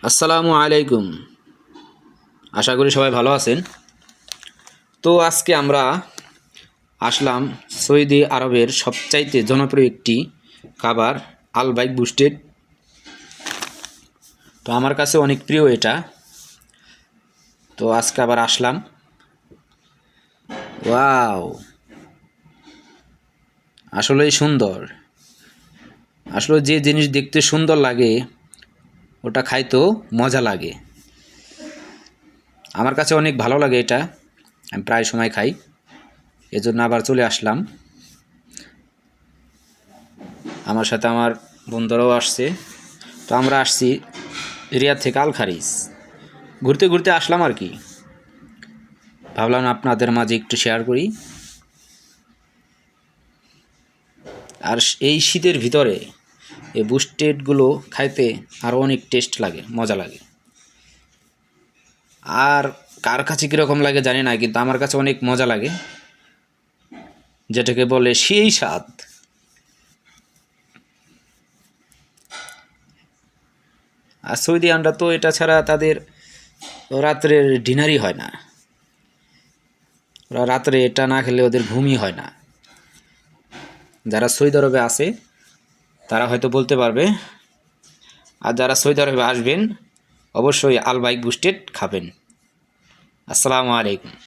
আসসালামু আলাইকুম। আশা করি সবাই ভালো আছেন। তো আজকে আমরা আসলাম সৌদি আরবের সবচাইতে জনপ্রিয় একটি খাবার আলবাইক বুস্টেড। তো আমার কাছে অনেক প্রিয় এটা। তো আজকে আবার আসলাম। ওয়াও, আসলেই সুন্দর। আসলে যে জিনিস দেখতে সুন্দর লাগে ওটা খাইতেও মজা লাগে। আমার কাছে অনেক ভালো লাগে এটা, আমি প্রায় সময় খাই, এজন্য আবার চলে আসলাম। আমার সাথে আমার বন্ধুরাও আসছে। তো আমরা আসছি রিয়াদ থেকে আল খারিজ, ঘুরতে ঘুরতে আসলাম আর কি। ভাবলাম আপনাদের মাঝে একটু শেয়ার করি। আর এই শীতের ভিতরে এই বুস্টেডগুলো খাইতে আরও অনেক টেস্ট লাগে, মজা লাগে। আর কার কাছে কীরকম লাগে জানি না, কিন্তু আমার কাছে অনেক মজা লাগে, যেটাকে বলে সেই স্বাদ। আর সৌদি আন্ডা তো এটা ছাড়া তাদের রাত্রের ডিনারই হয় না। ওরা রাত্রে এটা না খেলে ওদের ঘুমই হয় না। যারা সৌদি আরবে আছে তারা হয়তো বলতে পারবে। আর যারা সৌদি আরবে আসবেন অবশ্যই আলবাইক বুস্টেড খাবেন। আসসালামু আলাইকুম।